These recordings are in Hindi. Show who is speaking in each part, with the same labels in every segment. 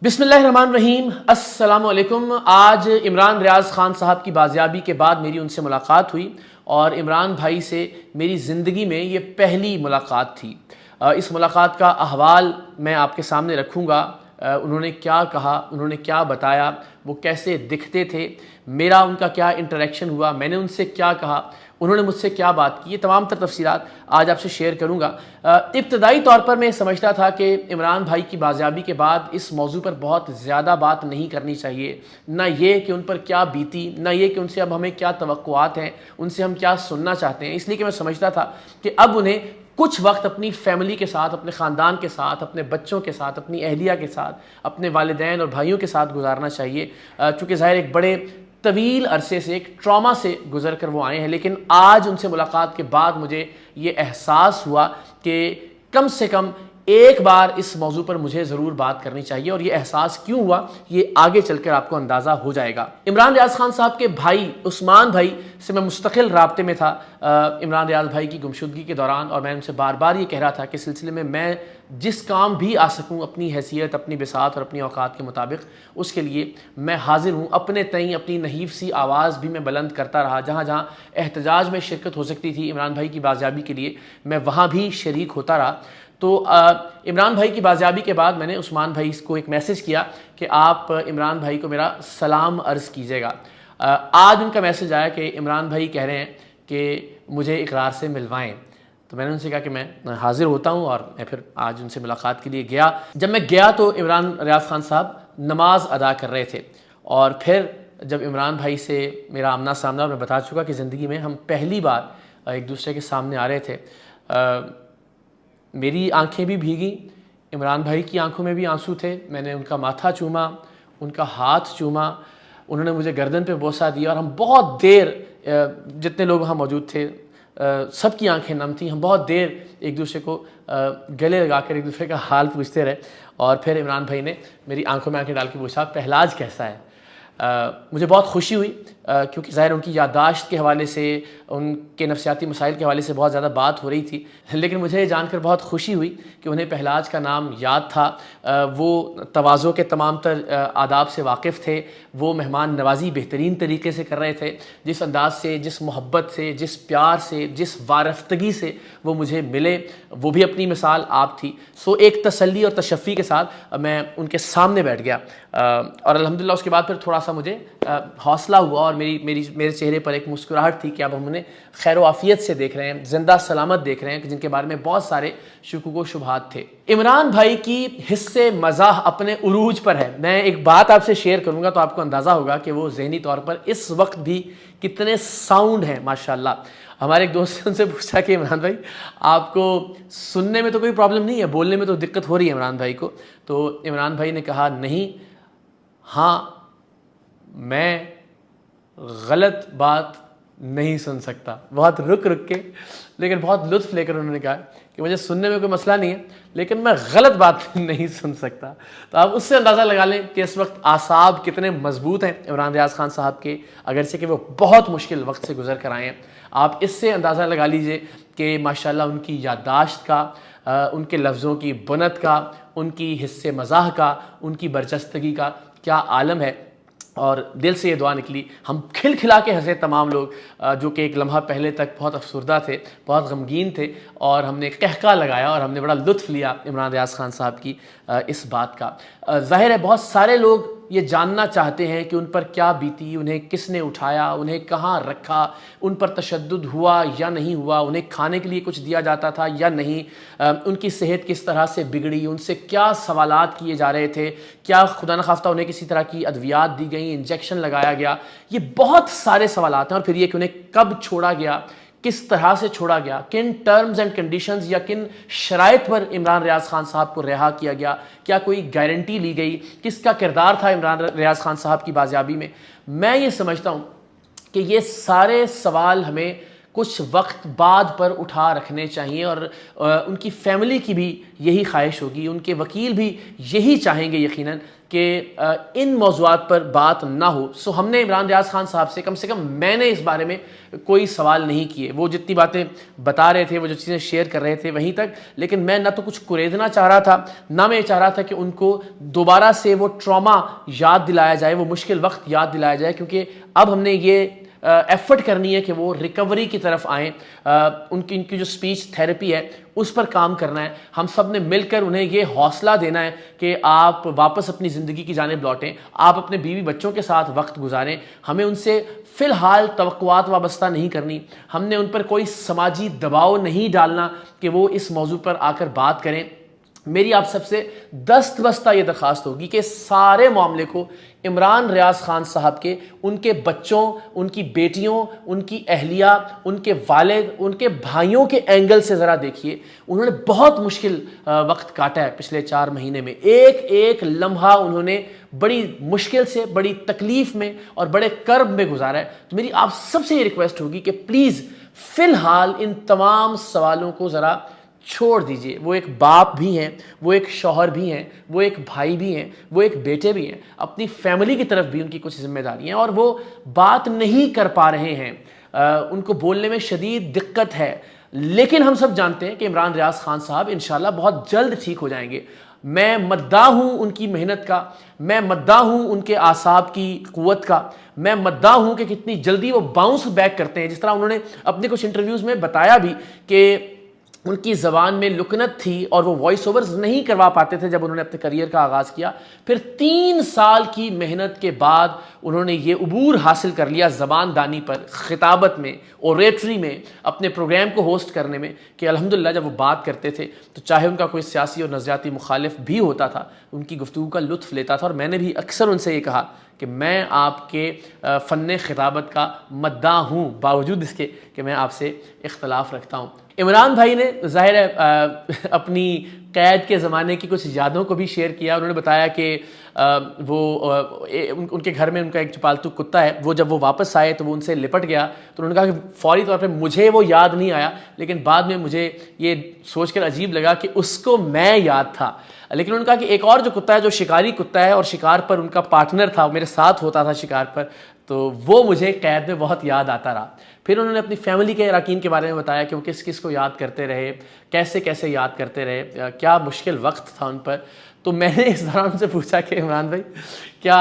Speaker 1: बिस्मिल्लाहिर्रहमानिर्रहीम, अस्सलामुअलैकुम। आज इमरान रियाज ख़ान साहब की बाजियाबी के बाद मेरी उनसे मुलाकात हुई और इमरान भाई से मेरी ज़िंदगी में ये पहली मुलाकात थी। इस मुलाकात का अहवाल मैं आपके सामने रखूँगा। उन्होंने क्या कहा, उन्होंने क्या बताया, वो कैसे दिखते थे, मेरा उनका क्या इंटरेक्शन हुआ, मैंने उनसे क्या कहा, उन्होंने मुझसे क्या बात की, ये तमाम तर तफसीलात आज आपसे शेयर करूँगा। इब्तदाई तौर पर मैं समझता था कि इमरान भाई की बाजियाबी के बाद इस मौजू पर बहुत ज़्यादा बात नहीं करनी चाहिए, ना ये कि उन पर क्या बीती, ना ये कि उनसे अब हमें क्या तवक्कुआत हैं, उनसे हम क्या सुनना चाहते हैं। इसलिए कि मैं समझता था कि अब उन्हें कुछ वक्त अपनी फैमिली के साथ, अपने ख़ानदान के साथ, अपने बच्चों के साथ, अपनी अहलिया के साथ, अपने वालिदैन और भाइयों के साथ गुजारना चाहिए। चूँकि ज़ाहिर एक बड़े तवील अरसे से, एक ट्रॉमा से गुजर कर वो आए हैं। लेकिन आज उनसे मुलाकात के बाद मुझे ये एहसास हुआ कि कम से कम एक बार इस मौजू पर मुझे ज़रूर बात करनी चाहिए। और ये एहसास क्यों हुआ, ये आगे चलकर आपको अंदाज़ा हो जाएगा। इमरान रियाज खान साहब के भाई उस्मान भाई से मैं मुस्तकिल राब्ते में था इमरान रियाज भाई की गुमशुदगी के दौरान, और मैं उनसे बार बार ये कह रहा था कि सिलसिले में मैं जिस काम भी आ सकूँ अपनी हैसियत, अपनी बिसात और अपनी औकात के मुताबिक, उसके लिए मैं हाजिर हूँ। अपने तईं अपनी नहीफ सी आवाज़ भी मैं बुलंद करता रहा। जहाँ जहाँ एहतजाज में शिरकत हो सकती थी इमरान भाई की बाजियाबी के लिए, मैं वहाँ भी शरीक होता रहा। तो इमरान भाई की बाजियाबी के बाद मैंने उस्मान भाई को एक मैसेज किया कि आप इमरान भाई को मेरा सलाम अर्ज़ कीजिएगा। आज उनका मैसेज आया कि इमरान भाई कह रहे हैं कि मुझे इकरार से मिलवाएं। तो मैंने उनसे कहा कि मैं हाज़िर होता हूं, और मैं फिर आज उनसे मुलाकात के लिए गया। जब मैं गया तो इमरान रियाज खान साहब नमाज अदा कर रहे थे, और फिर जब इमरान भाई से मेरा आमना सामना, मैं बता चुका कि ज़िंदगी में हम पहली बार एक दूसरे के सामने आ रहे थे। मेरी आंखें भी भीगी, इमरान भाई की आंखों में भी आंसू थे। मैंने उनका माथा चूमा, उनका हाथ चूमा, उन्होंने मुझे गर्दन पे बोसा दिया, और हम बहुत देर, जितने लोग वहाँ मौजूद थे सबकी आंखें नम थी। हम बहुत देर एक दूसरे को गले लगाकर एक दूसरे का हाल पूछते रहे। और फिर इमरान भाई ने मेरी आंखों में आंखें डाल के पूछा, पहलाज कैसा है। मुझे बहुत खुशी हुई, क्योंकि ज़ाहिर उनकी याददाश्त के हवाले से, उनके नफ्सियाती मसाइल के हवाले से बहुत ज़्यादा बात हो रही थी। लेकिन मुझे ये जानकर बहुत खुशी हुई कि उन्हें पहलाज का नाम याद था। वो तवाज़ो के तमाम तर आदाब से वाकिफ़ थे। वो मेहमान नवाज़ी बेहतरीन तरीके से कर रहे थे। जिस अंदाज से, जिस मोहब्बत से, जिस प्यार से, जिस वारफ्तगी से वो मुझे मिले, वो भी अपनी मिसाल आप थी। सो एक तसल्ली और तशफ़ी के साथ मैं उनके सामने बैठ गया, और अल्हम्दुलिल्लाह उसके बाद फिर थोड़ा सा मुझे हौसला हुआ, और मेरे चेहरे पर एक मुस्कुराहट थी कि अब हम उन्हें खैर आफियत से देख रहे हैं, जिंदा सलामत देख रहे हैं, जिनके बारे में बहुत सारे शुकूक व शुबहात थे। इमरान भाई की हिस्से मज़ाह अपने उरूज पर है। मैं एक बात आपसे शेयर करूंगा तो आपको अंदाज़ा होगा कि वो ज़हनी तौर पर इस वक्त भी कितने साउंड हैं माशाल्लाह। हमारे एक दोस्त ने उनसे पूछा कि इमरान भाई आपको सुनने में तो कोई प्रॉब्लम नहीं है, बोलने में तो दिक्कत हो रही है इमरान भाई को। तो इमरान भाई ने कहा, नहीं, हाँ, मैं गलत बात नहीं सुन सकता। बहुत रुक रुक के, लेकिन बहुत लुत्फ लेकर उन्होंने कहा कि मुझे सुनने में कोई मसला नहीं है, लेकिन मैं गलत बात नहीं सुन सकता। तो आप उससे अंदाज़ा लगा लें कि इस वक्त आसाब कितने मजबूत हैं इमरान रियाज खान साहब के, अगरचे कि वो बहुत मुश्किल वक्त से गुजर कर आए हैं। आप इससे अंदाज़ा लगा लीजिए कि माशाल्लाह उनकी याददाश्त का, उनके लफ्ज़ों की बुनत का, उनकी हिस्से मज़ाह का, उनकी बरजस्तगी का क्या आलम है। और दिल से ये दुआ निकली, हम खिलखिला के हंसे तमाम लोग, जो कि एक लम्हा पहले तक बहुत अफसुर्दा थे, बहुत गमगीन थे, और हमने कहका लगाया और हमने बड़ा लुत्फ़ लिया इमरान रियाज खान साहब की इस बात का। ज़ाहिर है बहुत सारे लोग ये जानना चाहते हैं कि उन पर क्या बीती, उन्हें किसने उठाया, उन्हें कहाँ रखा, उन पर तशद्दुद हुआ या नहीं हुआ, उन्हें खाने के लिए कुछ दिया जाता था या नहीं, उनकी सेहत किस तरह से बिगड़ी, उनसे क्या सवालात किए जा रहे थे, क्या खुदा न खास्ता उन्हें किसी तरह की अद्वियात दी गई, इंजेक्शन लगाया गया। ये बहुत सारे सवालात हैं। और फिर ये कि उन्हें कब छोड़ा गया, किस तरह से छोड़ा गया, किन टर्म्स एंड कंडीशंस या किन शराइत पर इमरान रियाज खान साहब को रिहा किया गया, क्या कोई गारंटी ली गई, किसका किरदार था इमरान रियाज खान साहब की बाजियाबी में। मैं ये समझता हूँ कि ये सारे सवाल हमें कुछ वक्त बाद पर उठा रखने चाहिए और उनकी फैमिली की भी यही ख्वाहिश होगी, उनके वकील भी यही चाहेंगे यकीनन कि इन मौज़ूआत पर बात ना हो। सो हमने इमरान रियाज़ खान साहब से कम मैंने इस बारे में कोई सवाल नहीं किए। वो जितनी बातें बता रहे थे, वो जो चीज़ें शेयर कर रहे थे वहीं तक, लेकिन मैं ना तो कुछ कुरेदना चाह रहा था, ना मैं चाह रहा था कि उनको दोबारा से वो ट्रॉमा याद दिलाया जाए, वो मुश्किल वक्त याद दिलाया जाए, क्योंकि अब हमने ये एफर्ट करनी है कि वो रिकवरी की तरफ आएँ। इनकी जो स्पीच थेरेपी है उस पर काम करना है। हम सब ने मिलकर उन्हें ये हौसला देना है कि आप वापस अपनी ज़िंदगी की जानिब लौटें, आप अपने बीवी बच्चों के साथ वक्त गुजारें। हमें उनसे फ़िलहाल तवक्कुआत वाबस्ता नहीं करनी, हमने उन पर कोई समाजी दबाव नहीं डालना कि वो इस मौजू पर आकर बात करें। मेरी आप सबसे दस्तबस्ता ये दरख्वास्त होगी कि सारे मामले को इमरान रियाज़ खान साहब के, उनके बच्चों, उनकी बेटियों, उनकी अहलिया, उनके वालिद, उनके भाइयों के एंगल से ज़रा देखिए। उन्होंने बहुत मुश्किल वक्त काटा है पिछले 4 महीने में। एक एक लम्हा उन्होंने बड़ी मुश्किल से, बड़ी तकलीफ़ में और बड़े कर्ब में गुजारा है। तो मेरी आप सबसे ये रिक्वेस्ट होगी कि प्लीज़ फ़िलहाल इन तमाम सवालों को ज़रा छोड़ दीजिए। वो एक बाप भी हैं, वो एक शौहर भी हैं, वो एक भाई भी हैं, वो एक बेटे भी हैं। अपनी फैमिली की तरफ भी उनकी कुछ जिम्मेदारियां हैं और वो बात नहीं कर पा रहे हैं। उनको बोलने में शदीद दिक्कत है, लेकिन हम सब जानते हैं कि इमरान रियाज़ खान साहब इंशाल्लाह बहुत जल्द ठीक हो जाएंगे। मैं मद्दाह हूँ उनकी मेहनत का, मैं मद्दाह हूँ उनके आसाब की क़ुव्वत का, मैं मद्दाह हूँ कि कितनी जल्दी वो बाउंस बैक करते हैं। जिस तरह उन्होंने अपने कुछ इंटरव्यूज़ में बताया भी कि उनकी ज़बान में लुकनत थी और वो वॉइस ओवर्स नहीं करवा पाते थे जब उन्होंने अपने करियर का आगाज़ किया। फिर 3 साल की मेहनत के बाद उन्होंने ये उबूर हासिल कर लिया ज़बानदानी पर, ख़िताबत में, ओरेटरी में, अपने प्रोग्राम को होस्ट करने में, कि अल्हम्दुलिल्लाह जब वो बात करते थे तो चाहे उनका कोई सियासी और नज़रियाती मुखालिफ भी होता था, उनकी गुफ्तगू का लुत्फ़ लेता था। और मैंने भी अक्सर उनसे ये कहा कि मैं आपके फ़न ख़िताबत का मद्दाह हूँ, बावजूद इसके कि मैं आपसे इख्तलाफ रखता हूँ। इमरान भाई ने ज़ाहिर है अपनी क़ैद के ज़माने की कुछ यादों को भी शेयर किया। उन्होंने बताया कि उनके घर में उनका एक जो पालतू कुत्ता है, वो जब वो वापस आए तो वो उनसे लिपट गया। तो उन्होंने कहा कि फ़ौरी तौर पे मुझे वो याद नहीं आया, लेकिन बाद में मुझे ये सोचकर अजीब लगा कि उसको मैं याद था। लेकिन उन्होंने कहा कि एक और जो कुत्ता है, जो शिकारी कुत्ता है और शिकार पर उनका पार्टनर था, मेरे साथ होता था शिकार पर, तो वो मुझे कैद में बहुत याद आता रहा। फिर उन्होंने अपनी फैमिली के अरकान के बारे में बताया कि वो किस किस को याद करते रहे, कैसे कैसे याद करते रहे, क्या मुश्किल वक्त था उन पर। तो मैंने इस दौरान उनसे पूछा कि इमरान भाई, क्या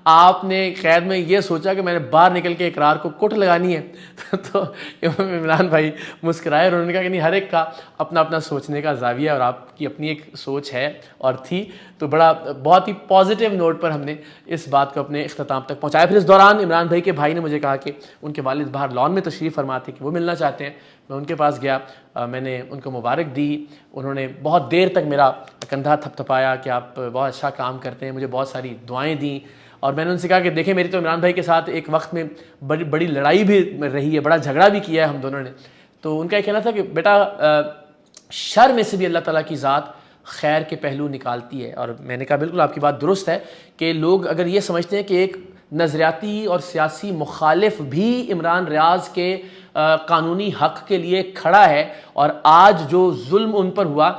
Speaker 1: आपने कैद में ये सोचा कि मैंने बाहर निकल के इकरार को कुट लगानी है? तो इमरान भाई मुस्कुराए और उन्होंने कहा कि नहीं, हर एक का अपना अपना सोचने का ज़ाविया और आपकी अपनी एक सोच है और थी। तो बहुत ही पॉजिटिव नोट पर हमने इस बात को अपने इख्तिताम तक पहुँचाया। फिर इस दौरान इमरान भाई के भाई ने मुझे कहा कि उनके वालिद बाहर लॉन में तशरीफ़ फरमा थे कि वो मिलना चाहते हैं। मैं उनके पास गया, मैंने उनको मुबारक दी। उन्होंने बहुत देर तक मेरा कंधा थपथपाया कि आप बहुत अच्छा काम करते हैं, मुझे बहुत सारी दुआएं दी। और मैंने उनसे कहा कि देखें, मेरी तो इमरान भाई के साथ एक वक्त में बड़ी बड़ी लड़ाई भी रही है, बड़ा झगड़ा भी किया है हम दोनों ने। तो उनका ये कहना था कि बेटा, शर में से भी अल्लाह ताला की ज़ात खैर के पहलू निकालती है। और मैंने कहा बिल्कुल आपकी बात दुरुस्त है कि लोग अगर ये समझते हैं कि एक नज़रियाती और सियासी मुखालिफ भी इमरान रियाज़ के कानूनी हक़ के लिए खड़ा है और आज जो जुल्म उन पर हुआ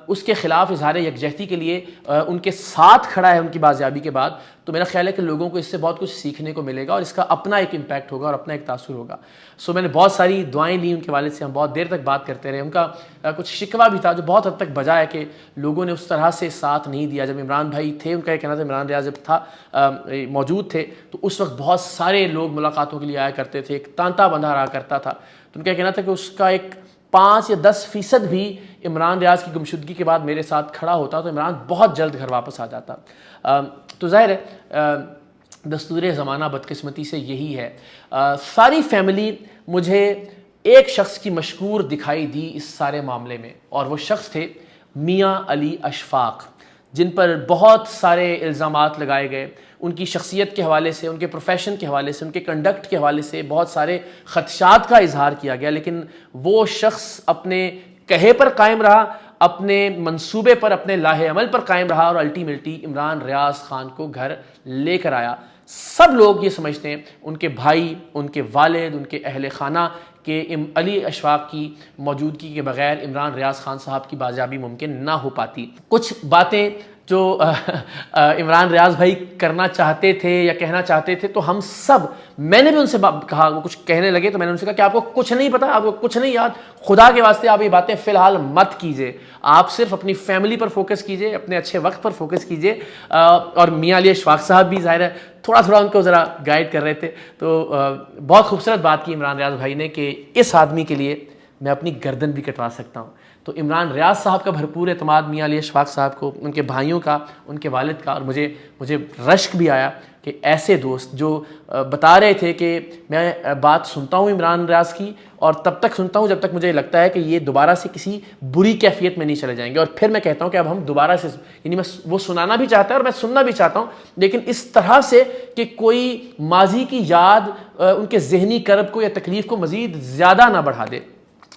Speaker 1: उसके ख़िलाफ़ इज़हार यकजहती के लिए उनके साथ खड़ा है उनकी बाज़याबी के बाद, तो मेरा ख्याल है कि लोगों को इससे बहुत कुछ सीखने को मिलेगा और इसका अपना एक इम्पैक्ट होगा और अपना एक तासुर होगा। सो मैंने बहुत सारी दुआएं ली उनके वालिद से, हम बहुत देर तक बात करते रहे। उनका कुछ शिकवा भी था जो बहुत हद तक बजा है कि लोगों ने उस तरह से साथ नहीं दिया। जब इमरान भाई थे, उनका ये कहना था, इमरान रियाज़ जब था मौजूद थे तो उस वक्त बहुत सारे लोग मुलाकातों के लिए आया करते थे, एक तांता बंधा रहा करता था। तो उनका कहना था कि उसका एक 5 या 10% भी इमरान रियाज़ की गुमशुदगी के बाद मेरे साथ खड़ा होता तो इमरान बहुत जल्द घर वापस आ जाता। तो ज़ाहिर है दस्तूर ज़माना बदकिस्मती से यही है। सारी फैमिली मुझे एक शख्स की मशकूर दिखाई दी इस सारे मामले में, और वो शख्स थे मियाँ अली अशफाक, जिन पर बहुत सारे इल्ज़ामात लगाए गए। उनकी शख्सियत के हवाले से, उनके प्रोफेशन के हवाले से, उनके कंडक्ट के हवाले से बहुत सारे ख़दशात का इजहार किया गया, लेकिन वो शख्स अपने कहे पर कायम रहा, अपने मंसूबे पर, अपने लाहे अमल पर कायम रहा और अल्टीमेटली इमरान रियाज़ खान को घर लेकर आया। सब लोग ये समझते हैं, उनके भाई, उनके वालिद, उनके अहले खाना, कि अली अशफाक की मौजूदगी के बगैर इमरान रियाज खान साहब की बाजियाबी मुमकिन ना हो पाती। कुछ बातें जो इमरान रियाज भाई करना चाहते थे या कहना चाहते थे, तो हम सब, मैंने भी उनसे कहा, वो कुछ कहने लगे तो मैंने उनसे कहा कि आपको कुछ नहीं पता, आपको कुछ नहीं याद, खुदा के वास्ते आप ये बातें फिलहाल मत कीजिए, आप सिर्फ अपनी फैमिली पर फोकस कीजिए, अपने अच्छे वक्त पर फोकस कीजिए। और मियां अली अशफाक साहब भी ज़ाहिर है थोड़ा थोड़ा उनको ज़रा गाइड कर रहे थे। तो बहुत खूबसूरत बात की इमरान रियाज भाई ने कि इस आदमी के लिए मैं अपनी गर्दन भी कटवा सकता हूँ। तो इमरान रियाज साहब का भरपूर एतमाद मियां अली अशफाक साहब को, उनके भाइयों का, उनके वालिद का, और मुझे रश्क भी आया कि ऐसे दोस्त जो बता रहे थे कि मैं बात सुनता हूँ इमरान रियाज की, और तब तक सुनता हूँ जब तक मुझे लगता है कि ये दोबारा से किसी बुरी कैफियत में नहीं चले जाएंगे, और फिर मैं कहता हूँ कि अब हम दोबारा से, यानी मैं वो सुनाना भी चाहता है और मैं सुनना भी चाहता हूँ, लेकिन इस तरह से कि कोई माजी की याद उनके जहनी कर्ब को या तकलीफ़ को मज़ीद ज़्यादा ना बढ़ा दे।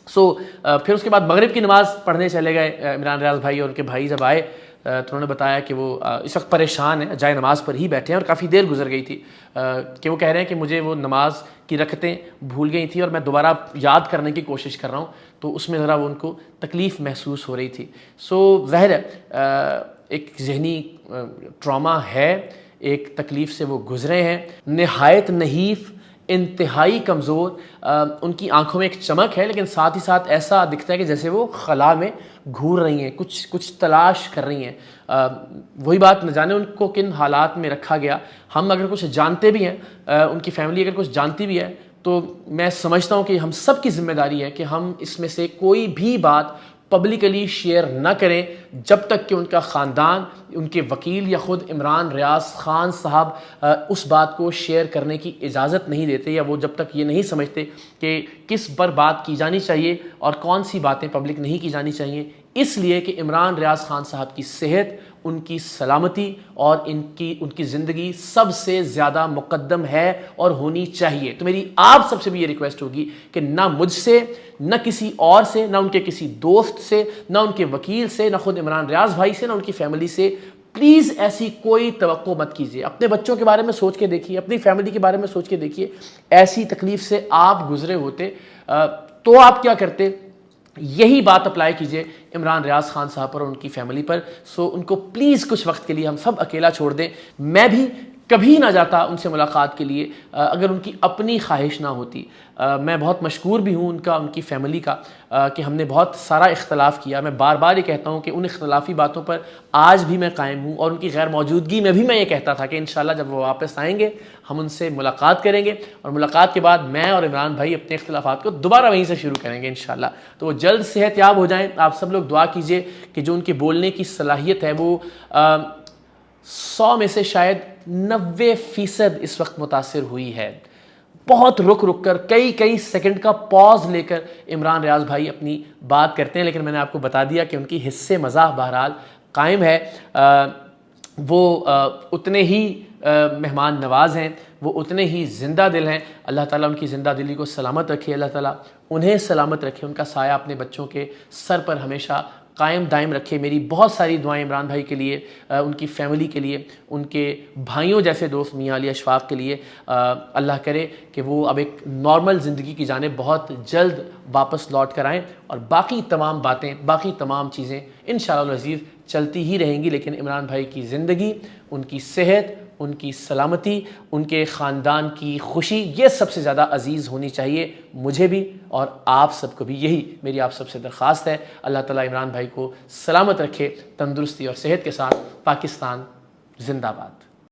Speaker 1: फिर उसके बाद मगरिब की नमाज़ पढ़ने चले गए इमरान रियाज भाई, और उनके भाई जब आए तो उन्होंने बताया कि वो इस वक्त परेशान है, जाए नमाज़ पर ही बैठे हैं, और काफ़ी देर गुजर गई थी, कि वो कह रहे हैं कि मुझे वो नमाज की रकतें भूल गई थी और मैं दोबारा याद करने की कोशिश कर रहा हूँ, तो उसमें ज़रा वो उनको तकलीफ़ महसूस हो रही थी। ज़ाहिर है एक जहनी ट्रॉमा है, एक तकलीफ़ से वो गुजरे हैं, नहायत नहीफ़, इंतहाई कमज़ोर, उनकी आंखों में एक चमक है, लेकिन साथ ही साथ ऐसा दिखता है कि जैसे वो खला में घूर रही हैं, कुछ तलाश कर रही हैं। वही बात, न जाने उनको किन हालात में रखा गया। हम अगर कुछ जानते भी हैं, उनकी फैमिली अगर कुछ जानती भी है, तो मैं समझता हूँ कि हम सब की जिम्मेदारी है कि हम इसमें से कोई भी बात पब्लिकली शेयर ना करें जब तक कि उनका ख़ानदान, उनके वकील या ख़ुद इमरान रियाज खान साहब उस बात को शेयर करने की इजाज़त नहीं देते, या वो जब तक ये नहीं समझते कि किस पर बात की जानी चाहिए और कौन सी बातें पब्लिक नहीं की जानी चाहिए। इसलिए कि इमरान रियाज खान साहब की सेहत, उनकी सलामती और उनकी ज़िंदगी सबसे ज़्यादा मुक़द्दम है और होनी चाहिए। तो मेरी आप सबसे भी ये रिक्वेस्ट होगी कि ना मुझसे, ना किसी और से, ना उनके किसी दोस्त से, ना उनके वकील से, ना खुद इमरान रियाज भाई से, ना उनकी फैमिली से, प्लीज़ ऐसी कोई तवक्को मत कीजिए। अपने बच्चों के बारे में सोच के देखिए, अपनी फैमिली के बारे में सोच के देखिए, ऐसी तकलीफ़ से आप गुजरे होते तो आप क्या करते। यही बात अप्लाई कीजिए इमरान रियाज खान साहब पर और उनकी फैमिली पर। उनको प्लीज़ कुछ वक्त के लिए हम सब अकेला छोड़ दें। मैं भी कभी ना जाता उनसे मुलाकात के लिए अगर उनकी अपनी ख्वाहिश ना होती। मैं बहुत मशकूर भी हूँ उनकी फ़ैमिली का कि हमने बहुत सारा इख्तलाफ किया। मैं बार बार ये कहता हूँ कि उन इख्तलाफी बातों पर आज भी मैं कायम हूँ, और उनकी गैर मौजूदगी में भी मैं ये कहता था कि इंशाल्लाह जब वो वापस आएंगे हम उनसे मुलाकात करेंगे, और मुलाकात के बाद मैं और इमरान भाई अपने इख्तलाफात को दोबारा वहीं से शुरू करेंगे इंशाल्लाह। तो वो जल्द सेहतयाब हो जाएँ। आप सब लोग दुआ कीजिए कि जो उनकी बोलने की सलाहियत है वो 100 में से शायद 90% इस वक्त मुतासिर हुई है। बहुत रुक रुक कर, कई सेकंड का पॉज लेकर इमरान रियाज भाई अपनी बात करते हैं, लेकिन मैंने आपको बता दिया कि उनकी हिस्से मज़ाह बहरहाल कायम है। वो उतने ही मेहमान नवाज हैं, वो उतने ही ज़िंदा दिल हैं। अल्लाह ताला उनकी ज़िंदा दिली को सलामत रखे, अल्लाह ताला उन्हें सलामत रखे, उनका साया अपने बच्चों के सर पर हमेशा कायम दायम रखे। मेरी बहुत सारी दुआएं इमरान भाई के लिए, उनकी फ़ैमिली के लिए, उनके भाइयों जैसे दोस्त मियां अली अशफाक के लिए। अल्लाह करे कि वो अब एक नॉर्मल ज़िंदगी की जाने बहुत जल्द वापस लौट कर आएँ, और बाकी तमाम बातें, बाकी तमाम चीज़ें इंशाअल्लाह अज़ीज़ चलती ही रहेंगी। लेकिन इमरान भाई की ज़िंदगी, उनकी सेहत, उनकी सलामती, उनके ख़ानदान की खुशी, ये सबसे ज़्यादा अज़ीज़ होनी चाहिए मुझे भी और आप सबको भी। यही मेरी आप सबसे दरख्वास्त है। अल्लाह ताला इमरान भाई को सलामत रखे, तंदुरुस्ती और सेहत के साथ। पाकिस्तान जिंदाबाद।